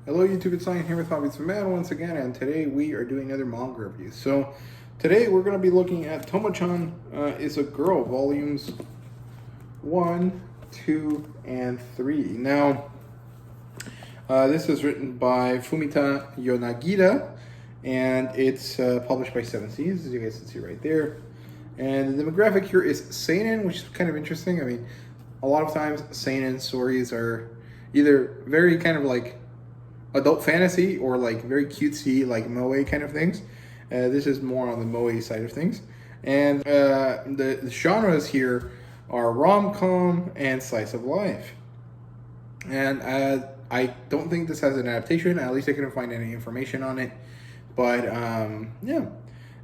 Hello YouTube, it's Lion here with Hobbies for Man once again, and today we are doing another manga review. So today we're going to be looking at Tomo-Chan is a Girl, volumes 1, 2, and 3. Now, this is written by Fumita Yonagira, and it's published by Seven Seas, as you guys can see right there. And the demographic here is seinen, which is kind of interesting. I mean, a lot of times seinen stories are either very kind of like adult fantasy or like very cutesy, like moe kind of things. This is more on the moe side of things. And the genres here are rom-com and slice of life. And I don't think this has an adaptation. At least I couldn't find any information on it. But yeah.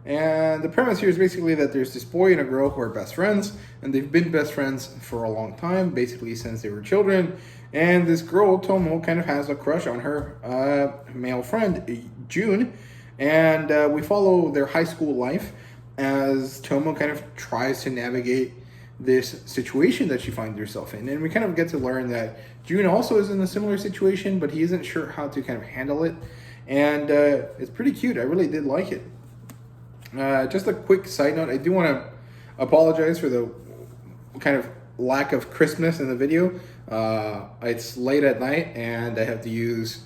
And the premise here is basically that there's this boy and a girl who are best friends, and they've been best friends for a long time, basically since they were children. And this girl, Tomo, kind of has a crush on her male friend, June. And we follow their high school life as Tomo kind of tries to navigate this situation that she finds herself in. And we kind of get to learn that June also is in a similar situation, but he isn't sure how to kind of handle it. And it's pretty cute. I really did like it. Just a quick side note, I do want to apologize for the kind of lack of crispness in the video. It's late at night and I have to use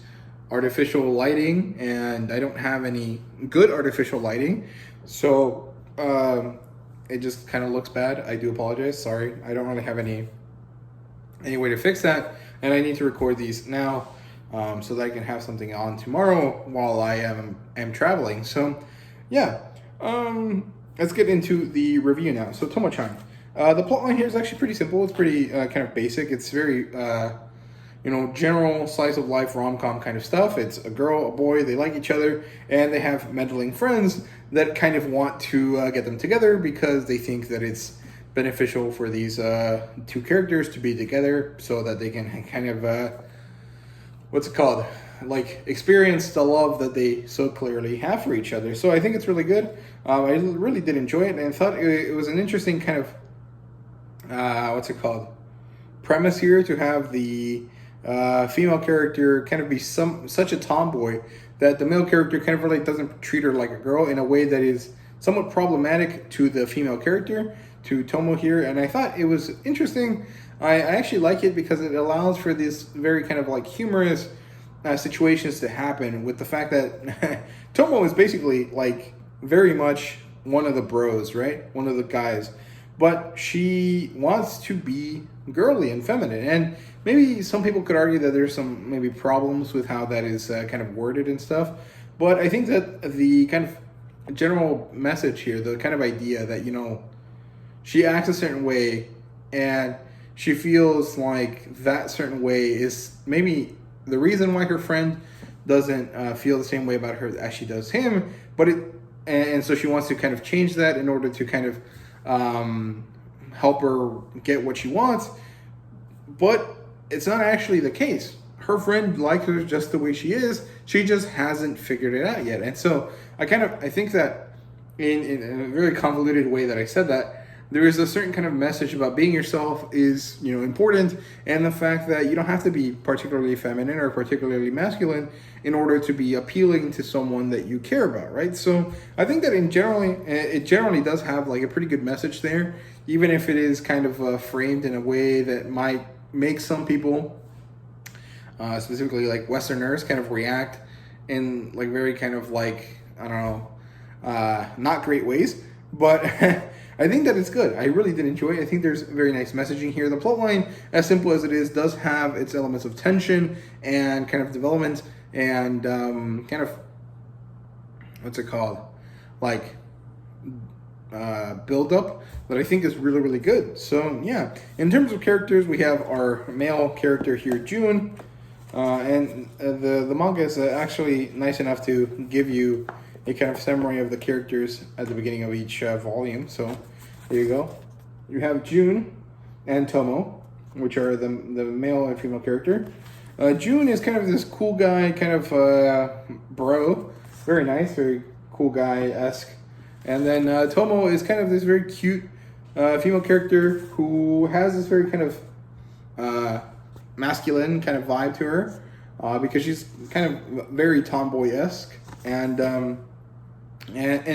artificial lighting, and I don't have any good artificial lighting, so it just kind of looks bad. I do apologize. Sorry. I don't really have any way to fix that, and I need to record these now so that I can have something on tomorrow while I am traveling. So yeah. Let's get into the review now. So Tomo-Chan. The plotline here is actually pretty simple. It's pretty kind of basic. It's very, general slice of life rom-com kind of stuff. It's a girl, a boy, they like each other, and they have meddling friends that kind of want to get them together because they think that it's beneficial for these two characters to be together so that they can kind of, like experience the love that they so clearly have for each other. So I think it's really good. I really did enjoy it, and I thought it was an interesting kind of premise here to have the female character kind of be such a tomboy that the male character kind of really doesn't treat her like a girl in a way that is somewhat problematic to the female character, to Tomo here. And I thought it was interesting. I actually like it because it allows for this very kind of like humorous situations to happen, with the fact that Tomo is basically like very much one of the bros, right? One of the guys. But she wants to be girly and feminine. And maybe some people could argue that there's some maybe problems with how that is kind of worded and stuff. But I think that the kind of general message here, the kind of idea that, she acts a certain way and she feels like that certain way is maybe the reason why her friend doesn't feel the same way about her as she does him, and so she wants to kind of change that in order to kind of help her get what she wants. But it's not actually the case. Her friend likes her just the way she is. She just hasn't figured it out yet. And so I think that in a very convoluted way that I said that, there is a certain kind of message about being yourself is, important, and the fact that you don't have to be particularly feminine or particularly masculine in order to be appealing to someone that you care about, right? So I think that it generally does have like a pretty good message there, even if it is kind of framed in a way that might make some people, specifically like Westerners, kind of react in like very kind of like, I don't know, not great ways, but I think that it's good. I really did enjoy it. I think there's very nice messaging here. The plotline, as simple as it is, does have its elements of tension and kind of development and kind of, like build up that I think is really, really good. So yeah, in terms of characters, we have our male character here, June, and the manga is actually nice enough to give you a kind of summary of the characters at the beginning of each volume. So there you go. You have June and Tomo, which are the male and female character. June is kind of this cool guy, kind of bro. Very nice, very cool guy-esque. And then Tomo is kind of this very cute female character who has this very kind of masculine kind of vibe to her. because she's kind of very tomboy-esque, and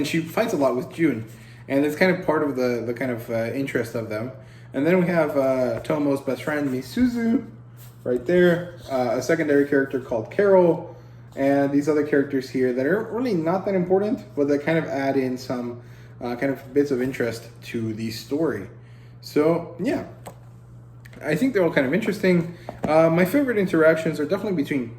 she fights a lot with June, and it's kind of part of the kind of interest of them. And then we have Tomo's best friend Misuzu, right there, a secondary character called Carol, and these other characters here that are really not that important, but that kind of add in some kind of bits of interest to the story. So yeah, I think they're all kind of interesting. My favorite interactions are definitely between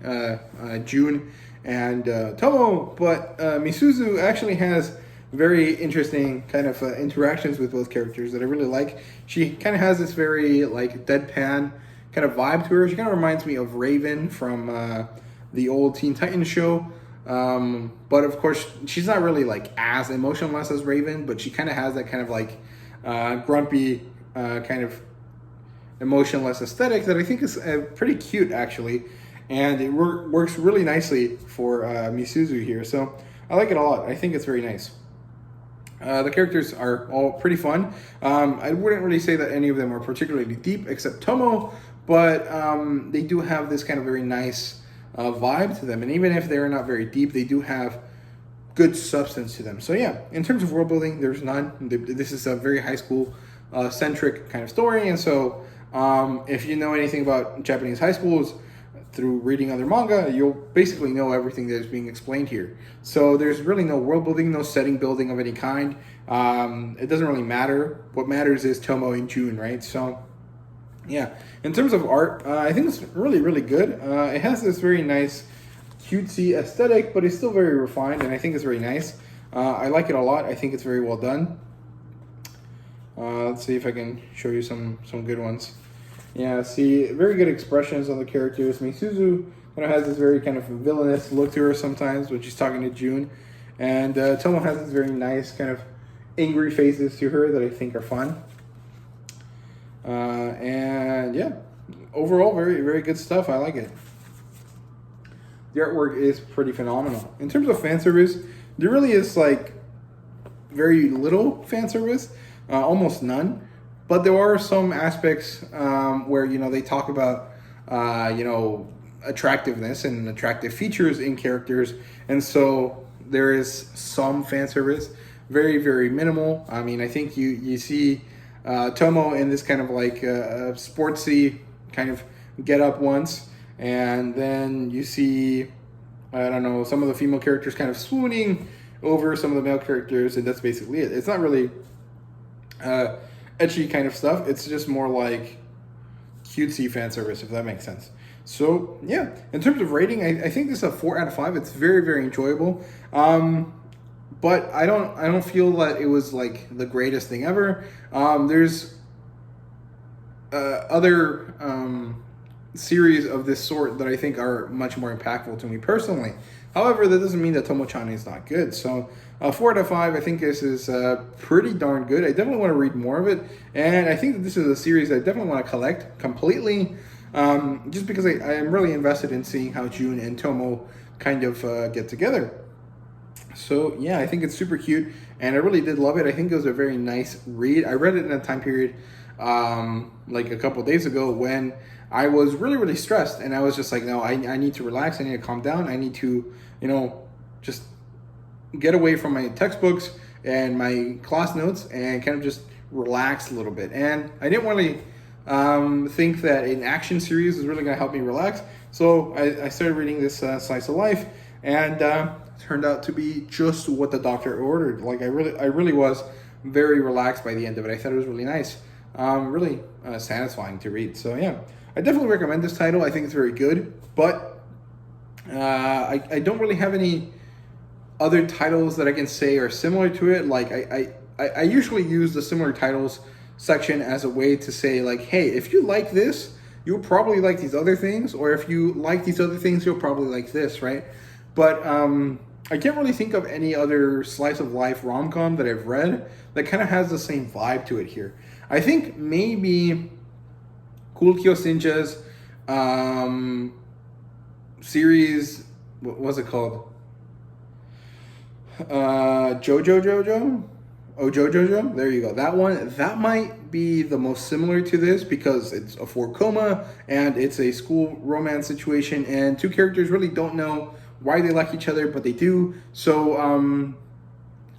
June and Tomo, but Misuzu actually has very interesting kind of interactions with both characters that I really like. She kind of has this very like deadpan kind of vibe to her. She kind of reminds me of Raven from the old Teen Titans show. But of course, she's not really like as emotionless as Raven, but she kind of has that kind of like grumpy kind of emotionless aesthetic that I think is pretty cute actually, and it works really nicely for Misuzu here. So I like it a lot. I think it's very nice. The characters are all pretty fun. I wouldn't really say that any of them are particularly deep, except Tomo, but they do have this kind of very nice vibe to them. And even if they're not very deep, they do have good substance to them. So yeah, in terms of world building, there's none. This is a very high school centric kind of story. And so if you know anything about Japanese high schools, through reading other manga, you'll basically know everything that is being explained here. So there's really no world building, no setting building of any kind. It doesn't really matter. What matters is Tomo and June, right? So yeah, in terms of art, I think it's really, really good. It has this very nice cutesy aesthetic, but it's still very refined, and I think it's very nice. I like it a lot. I think it's very well done. Let's see if I can show you some good ones. Yeah, see, very good expressions on the characters. Misuzu kind of has this very kind of villainous look to her sometimes when she's talking to June. And Tomo has this very nice kind of angry faces to her that I think are fun. And yeah, overall, very, very good stuff. I like it. The artwork is pretty phenomenal. In terms of fan service, there really is like very little fan service, almost none. But there are some aspects where, you know, they talk about, you know, attractiveness and attractive features in characters. And so there is some fan service, very, very minimal. I mean, I think you see Tomo in this kind of like sportsy kind of get up once. And then you see, I don't know, some of the female characters kind of swooning over some of the male characters. And that's basically it. It's not really etchy kind of stuff. It's just more like cutesy fan service, if that makes sense. So yeah, in terms of rating, I think this is a 4 out of 5. It's very, very enjoyable. But I don't feel that it was like the greatest thing ever. There's other series of this sort that I think are much more impactful to me personally. However, that doesn't mean that Tomo-Chan is not good. So 4 out of 5, I think this is pretty darn good. I definitely want to read more of it. And I think that this is a series I definitely want to collect completely. Just because I am really invested in seeing how June and Tomo kind of get together. So yeah, I think it's super cute. And I really did love it. I think it was a very nice read. I read it in a time period like a couple days ago when I was really, really stressed. And I was just like, no, I need to relax. I need to calm down. I need to, you know, just get away from my textbooks and my class notes and kind of just relax a little bit. And I didn't really think that an action series was really going to help me relax. So I started reading this Slice of Life, and turned out to be just what the doctor ordered. Like I really was very relaxed by the end of it. I thought it was really nice, really satisfying to read. So yeah, I definitely recommend this title. I think it's very good, but I don't really have any other titles that I can say are similar to it. Like I usually use the similar titles section as a way to say like, hey, if you like this, you'll probably like these other things, or if you like these other things, you'll probably like this, right? But I can't really think of any other slice of life rom-com that I've read that kind of has the same vibe to it here. I think maybe Cool Kyosinja's series, what was it called? Jojo? Oh, JoJo, there you go. That one, that might be the most similar to this because it's a 4 and it's a school romance situation, and two characters really don't know why they like each other, but they do. So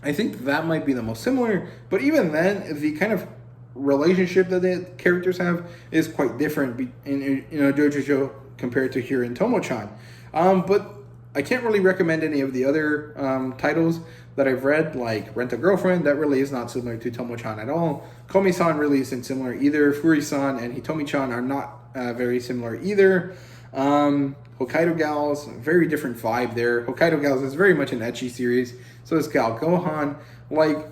I think that might be the most similar. But even then, the kind of relationship that the characters have is quite different in JoJo compared to here in Tomo-Chan. But I can't really recommend any of the other titles that I've read, like Rent a Girlfriend. That really is not similar to Tomo-Chan at all. Komi-san really isn't similar either. Furi-san and Hitomi-chan are not very similar either. Hokkaido Gals, very different vibe there. Hokkaido Gals is very much an ecchi series. So is Gal Gohan. Like,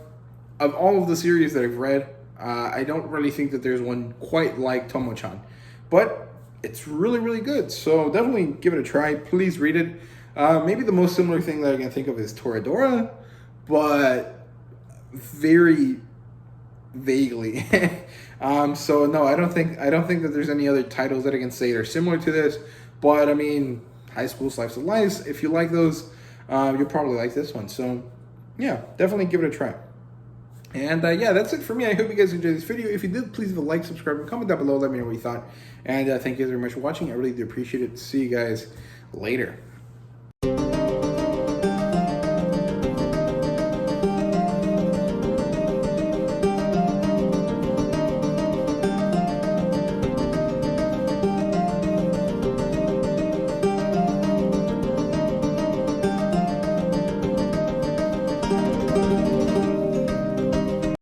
of all of the series that I've read, I don't really think that there's one quite like Tomo-Chan. But it's really, really good. So definitely give it a try. Please read it. Maybe the most similar thing that I can think of is Toradora, but very vaguely. So no, I don't think that there's any other titles that I can say that are similar to this. But I mean, High School Slice of Life, if you like those, you'll probably like this one. So yeah, definitely give it a try. And yeah, that's it for me. I hope you guys enjoyed this video. If you did, please leave a like, subscribe, and comment down below. Let me know what you thought. And thank you guys very much for watching. I really do appreciate it. See you guys later.